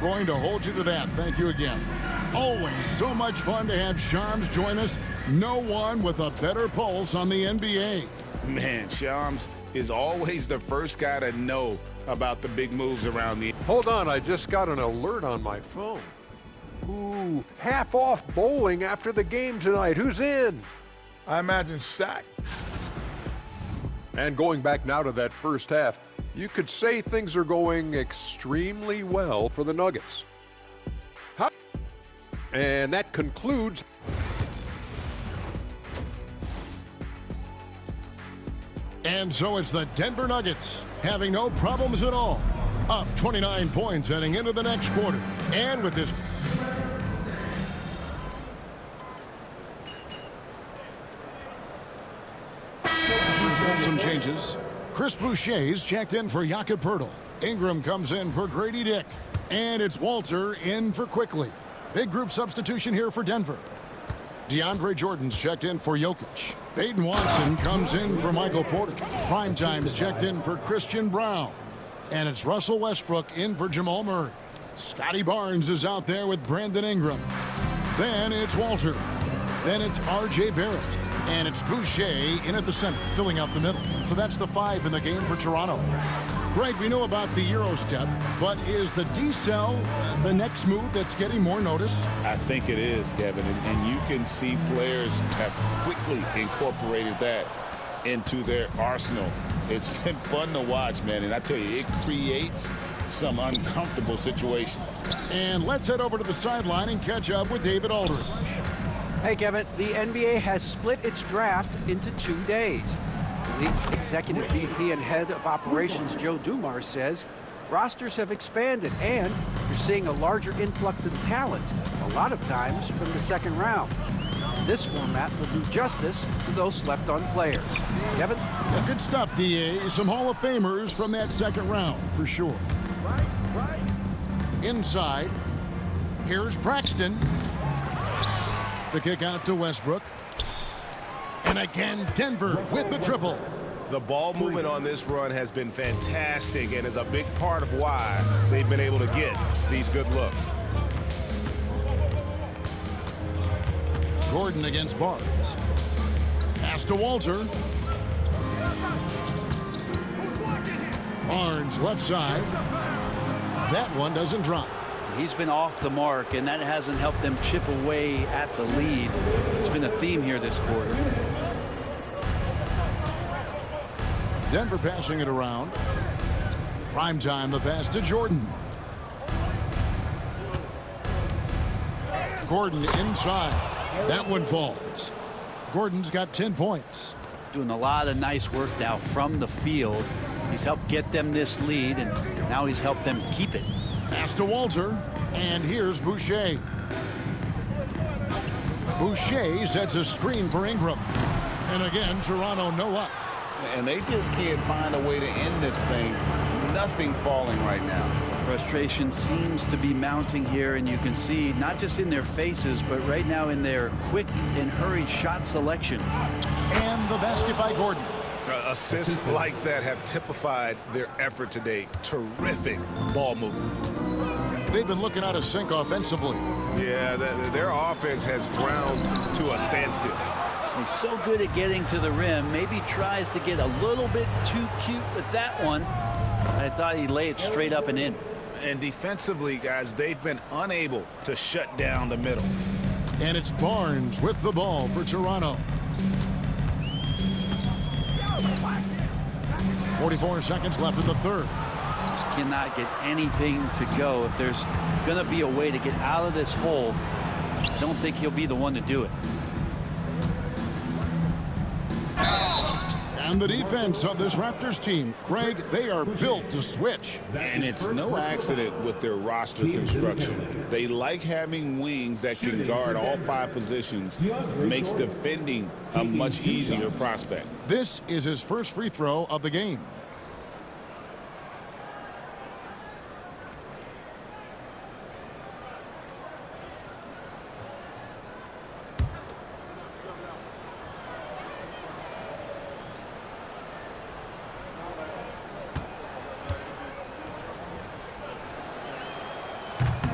Going to hold you to that. Thank you again. Always so much fun to have Shams join us. No one with a better pulse on the NBA. Man, Shams is always the first guy to know about the big moves around the... Hold on, I just got an alert on my phone. Ooh, half off bowling after the game tonight. Who's in? I imagine Shaq. And going back now to that first half, you could say things are going extremely well for the Nuggets. And that concludes. And so it's the Denver Nuggets having no problems at all. Up 29 points heading into the next quarter. And with this... some changes. Chris Boucher's checked in for Jakob Poeltl. Ingram comes in for Grady Dick. And it's Walter in for Quickly. Big group substitution here for Denver. DeAndre Jordan's checked in for Jokic. Peyton Watson comes in for Michael Porter. Primetime's checked in for Christian Brown. And it's Russell Westbrook in for Jamal Murray. Scotty Barnes is out there with Brandon Ingram. Then it's Walter. Then it's R.J. Barrett. And it's Boucher in at the center, filling out the middle. So that's the 5 in the game for Toronto. Greg, we know about the Euro step, but is the D-cell the next move that's getting more notice? I think it is, Kevin, and you can see players have quickly incorporated that into their arsenal. It's been fun to watch, man, and I tell you, it creates some uncomfortable situations. And let's head over to the sideline and catch up with David Aldridge. Hey, Kevin, the NBA has split its draft into 2 days. The league's executive VP and head of operations, Joe Dumars, says rosters have expanded and you're seeing a larger influx of talent, a lot of times from the second round. This format will do justice to those slept-on players. Kevin? Yeah, good stuff, DA. Some Hall of Famers from that second round, for sure. Inside, here's Braxton. The kick out to Westbrook. And again, Denver with the triple. The ball movement on this run has been fantastic and is a big part of why they've been able to get these good looks. Gordon against Barnes. Pass to Walter. Barnes left side. That one doesn't drop. He's been off the mark, and that hasn't helped them chip away at the lead. It's been a theme here this quarter. Denver passing it around. Prime time, the pass to Jordan. Gordon inside. That one falls. Gordon's got 10 points. Doing a lot of nice work now from the field. He's helped get them this lead, and now he's helped them keep it. Pass to Walter, and here's Boucher. Boucher sets a screen for Ingram. And again, Toronto no up. And they just can't find a way to end this thing. Nothing falling right now. Frustration seems to be mounting here, and you can see not just in their faces, but right now in their quick and hurried shot selection. And the basket by Gordon. Assists like that have typified their effort today. Terrific ball movement. They've been looking out of sync offensively. Yeah, their offense has ground to a standstill. He's so good at getting to the rim. Maybe tries to get a little bit too cute with that one. I thought he'd lay it straight up and in. And defensively, guys, they've been unable to shut down the middle. And it's Barnes with the ball for Toronto. 44 seconds left in the third. Just cannot get anything to go. If there's going to be a way to get out of this hole, I don't think he'll be the one to do it. And the defense of this Raptors team, Craig, they are built to switch. And it's no accident with their roster construction. They like having wings that can guard all 5 positions. Makes defending a much easier prospect. This is his first free throw of the game.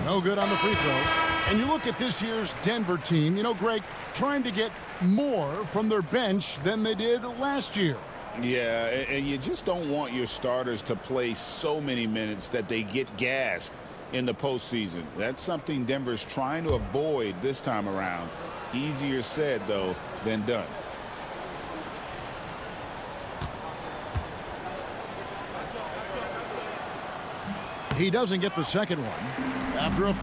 No good on the free throw. And you look at this year's Denver team, you know, Greg, trying to get more from their bench than they did last year. Yeah, and you just don't want your starters to play so many minutes that they get gassed in the postseason. That's something Denver's trying to avoid this time around. Easier said, though, than done. He doesn't get the second one after a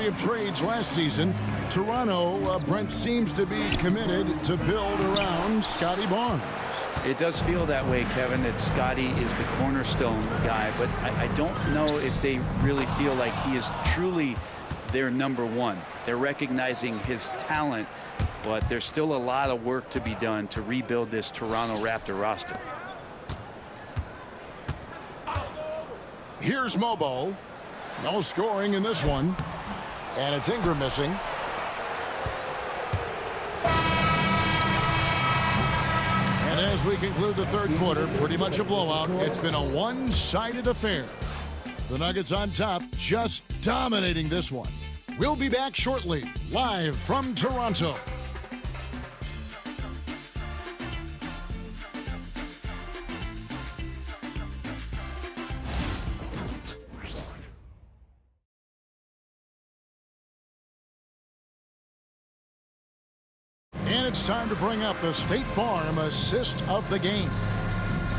of trades last season, Toronto, Brent, seems to be committed to build around Scotty Barnes. It does feel that way, Kevin, that Scotty is the cornerstone guy, but I don't know if they really feel like he is truly their number one. They're recognizing his talent, but there's still a lot of work to be done to rebuild this Toronto Raptor roster. Here's Mobo. No scoring in this one. And it's Ingram missing. And as we conclude the third quarter, pretty much a blowout. It's been a one-sided affair. The Nuggets on top, just dominating this one. We'll be back shortly, live from Toronto. And it's time to bring up the State Farm assist of the game.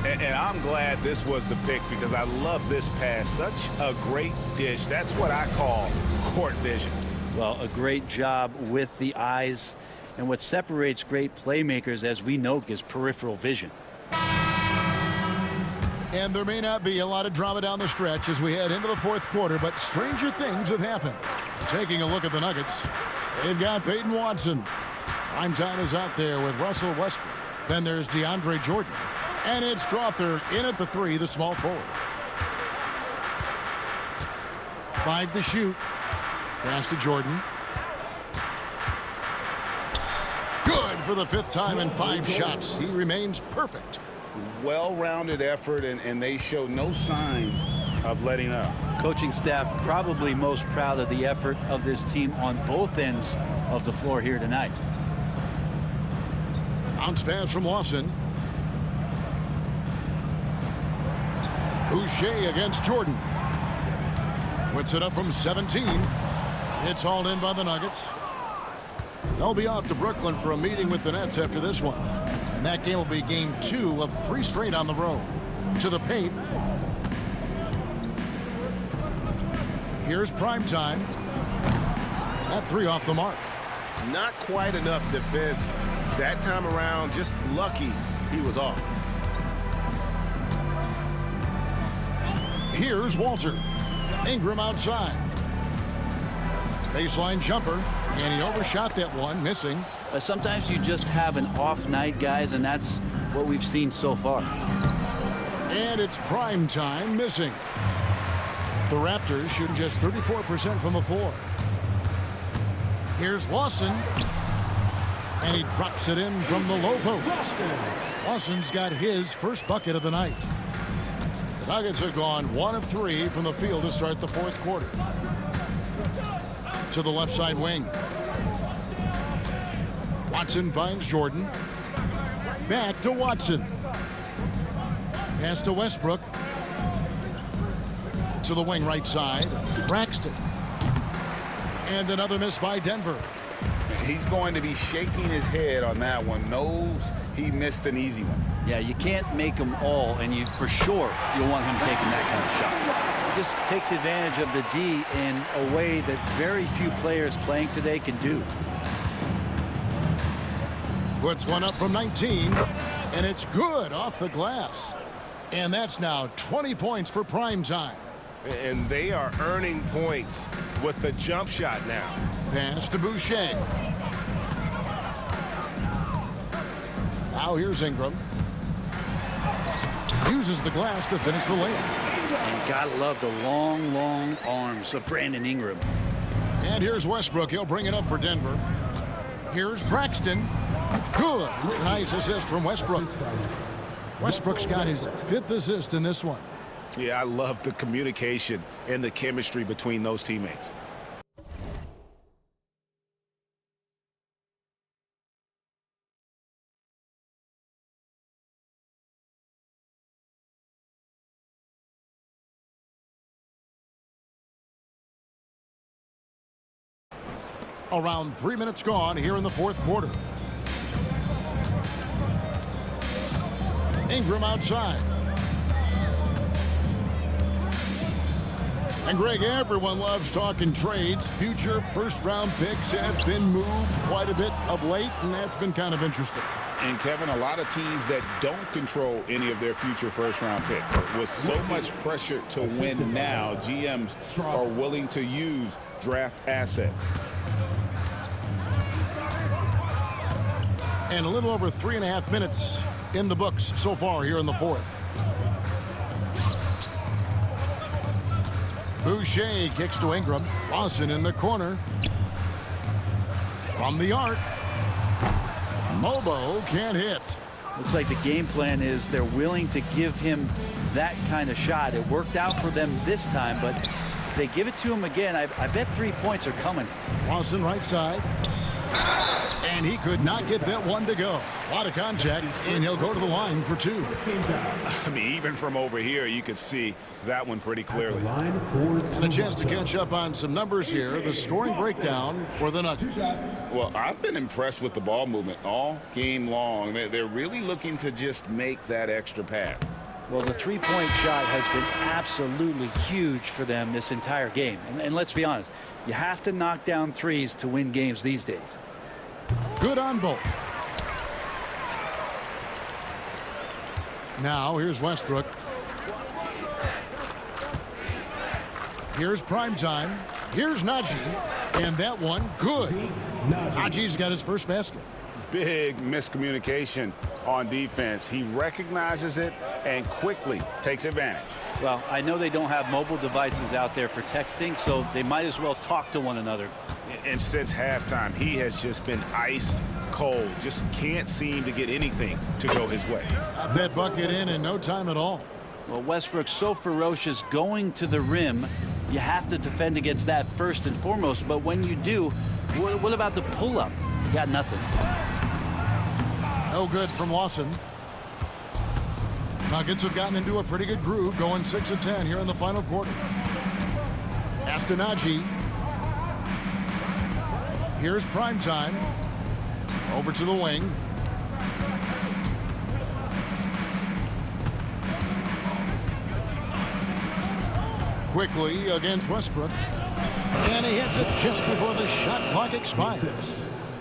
And I'm glad this was the pick because I love this pass. Such a great dish. That's what I call court vision. Well, a great job with the eyes. And what separates great playmakers, as we know, is peripheral vision. And there may not be a lot of drama down the stretch as we head into the fourth quarter, but stranger things have happened. Taking a look at the Nuggets, they've got Peyton Watson. Prime time is out there with Russell Westbrook. Then there's DeAndre Jordan. And it's Strawther in at the three, the small forward. 5 to shoot. Pass to Jordan. Good for the 5th time in 5 shots. He remains perfect. Well-rounded effort, and they show no signs of letting up. Coaching staff probably most proud of the effort of this team on both ends of the floor here tonight. Bounce pass from Lawson. Boucher against Jordan. Puts it up from 17. It's hauled in by the Nuggets. They'll be off to Brooklyn for a meeting with the Nets after this one. And that game will be game 2 of 3 straight on the road. To the paint. Here's prime time. That 3 off the mark. Not quite enough defense. That time around, just lucky he was off. Here's Walter. Ingram outside. Baseline jumper, and he overshot that one, missing. Sometimes you just have an off night, guys, and that's what we've seen so far. And it's prime time, missing. The Raptors shooting just 34% from the floor. Here's Lawson. And he drops it in from the low post. Lawson's got his first bucket of the night. The Nuggets have gone 1 of 3 from the field to start the fourth quarter. To the left side wing. Watson finds Jordan. Back to Watson. Pass to Westbrook. To the wing right side. Braxton. And another miss by Denver. He's going to be shaking his head on that one. Knows he missed an easy one. Yeah, you can't make them all, and you for sure you'll want him taking that kind of shot. He just takes advantage of the D in a way that very few players playing today can do. Puts one up from 19, and it's good off the glass. And that's now 20 points for prime time. And they are earning points with the jump shot now. Pass to Boucher. Now here's Ingram. Uses the glass to finish the layup. And gotta love the long, long arms of Brandon Ingram. And here's Westbrook. He'll bring it up for Denver. Here's Braxton. Good. Nice assist from Westbrook. Westbrook's got his 5th assist in this one. Yeah, I love the communication and the chemistry between those teammates. Around 3 minutes gone here in the fourth quarter. Ingram outside. And Greg, everyone loves talking trades. Future first-round picks have been moved quite a bit of late, and that's been kind of interesting. And Kevin, a lot of teams that don't control any of their future first-round picks. With so much pressure to win now, GMs are willing to use draft assets. And a little over 3.5 minutes in the books so far here in the fourth. Boucher kicks to Ingram. Lawson in the corner. From the arc. Mobo can't hit. Looks like the game plan is they're willing to give him that kind of shot. It worked out for them this time, but if they give it to him again, I bet 3 points are coming. Lawson right side. And he could not get that one to go. A lot of contact, and he'll go to the line for two. I mean, even from over here, you could see that one pretty clearly. And a chance to catch up on some numbers here. The scoring breakdown for the Nuggets. Well, I've been impressed with the ball movement all game long. They're really looking to just make that extra pass. Well, the three-point shot has been absolutely huge for them this entire game. And let's be honest, you have to knock down threes to win games these days. Good on both. Now, here's Westbrook. Here's Primetime. Here's Najee. And that one, good. Najee's got his first basket. Big miscommunication on defense. He recognizes it and quickly takes advantage. Well, I know they don't have mobile devices out there for texting, so they might as well talk to one another. And since halftime, he has just been ice cold. Just can't seem to get anything to go his way. Got that bucket in no time at all. Well, Westbrook's so ferocious going to the rim, you have to defend against that first and foremost. But when you do, what about the pull-up? You got nothing. No good from Lawson. Nuggets have gotten into a pretty good groove, going 6 of 10 here in the final quarter. Pass to Najee. Here's Primetime. Over to the wing. Quickly against Westbrook. And he hits it just before the shot clock expires.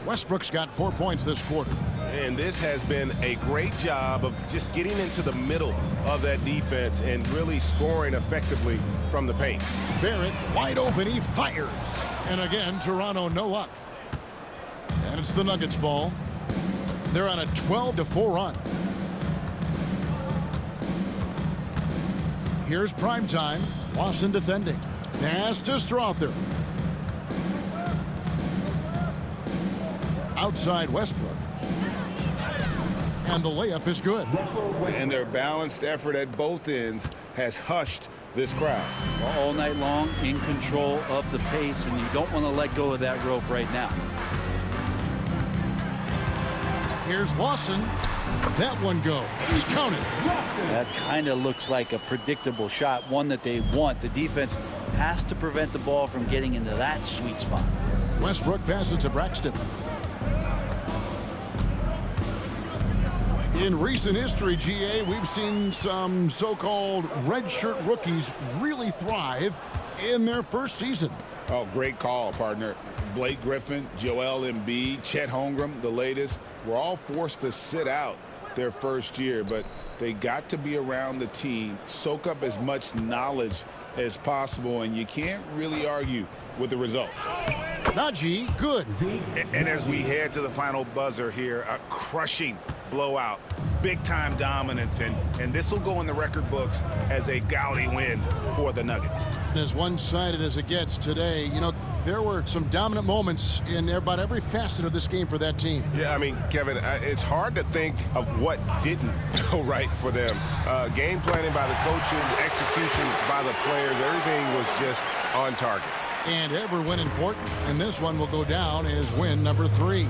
Westbrook's got 4 points this quarter. And this has been a great job of just getting into the middle of that defense and really scoring effectively from the paint. Barrett wide open, he fires. And again, Toronto no luck. And it's the Nuggets ball. They're on a 12-4 run. Here's Primetime. Lawson defending. Pass to Strother. Outside Westbrook. And the layup is good. And their balanced effort at both ends has hushed this crowd. All night long, in control of the pace, and you don't want to let go of that rope right now. Here's Lawson. That one goes. He's counted. That kind of looks like a predictable shot, one that they want. The defense has to prevent the ball from getting into that sweet spot. Westbrook passes to Braxton. In recent history, GA, we've seen some so-called redshirt rookies really thrive in their first season. Oh, great call, partner. Blake Griffin, Joel Embiid, Chet Holmgren, the latest, were all forced to sit out their first year, but they got to be around the team, soak up as much knowledge as possible, and you can't really argue with the results. Najee, good. And as we head to the final buzzer here, a crushing blowout, big-time dominance, and this will go in the record books as a gaudy win for the Nuggets. As one-sided as it gets today, you know, there were some dominant moments in about every facet of this game for that team. Yeah, I mean, Kevin, it's hard to think of what didn't go right for them. Game planning by the coaches, execution by the players, everything was just on target. And every win important, and this one will go down as win number 3.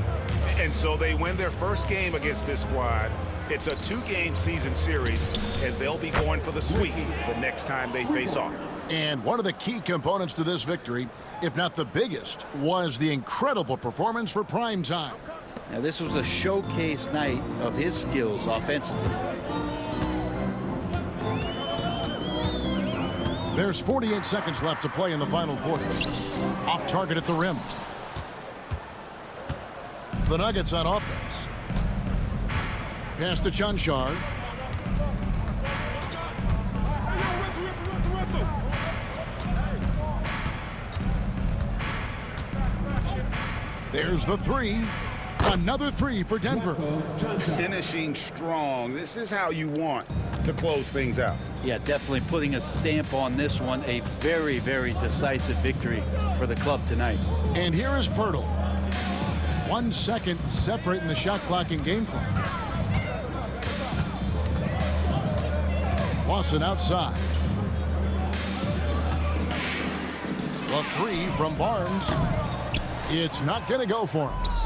And so they win their first game against this squad. It's a 2-game season series, and they'll be going for the sweep the next time they face off. And one of the key components to this victory, if not the biggest, was the incredible performance for Primetime. Now, this was a showcase night of his skills offensively. There's 48 seconds left to play in the final quarter. Off target at the rim. The Nuggets on offense. Pass to Chanchar. There's the three. Another three for Denver. Finishing strong. This is how you want to close things out. Yeah, definitely putting a stamp on this one. A very, very decisive victory for the club tonight. And here is Poeltl. 1 second separating the shot clock and game clock. Lawson outside. The three from Barnes. It's not going to go for him.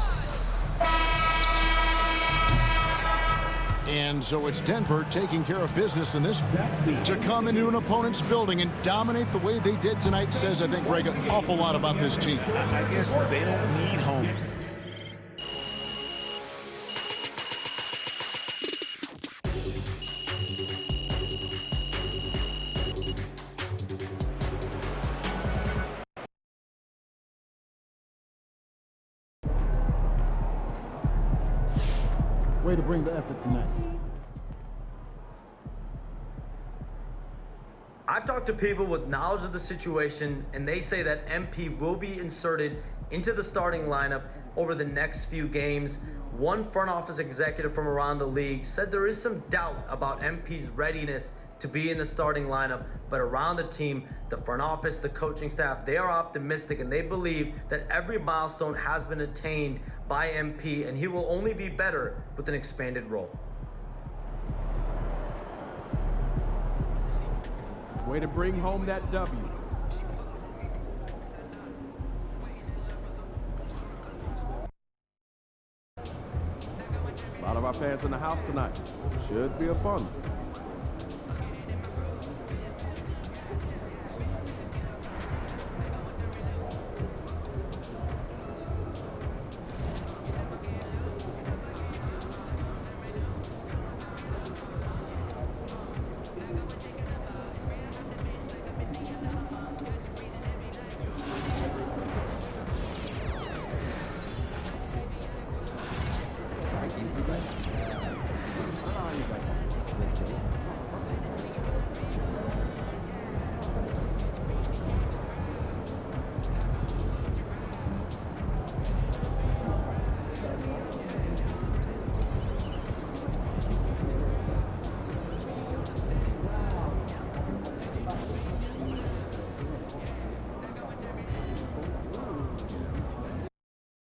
And so it's Denver taking care of business in this one. To come into an opponent's building and dominate the way they did tonight says, I think, Greg, an awful lot about this team. I guess they don't need home. Way to bring the effort tonight. I've talked to people with knowledge of the situation, and they say that MP will be inserted into the starting lineup over the next few games. One front office executive from around the league said there is some doubt about MP's readiness to be in the starting lineup, but around the team, the front office, the coaching staff, they are optimistic and they believe that every milestone has been attained by MP, and he will only be better with an expanded role. Way to bring home that W. A lot of our fans in the house tonight. Should be a fun one.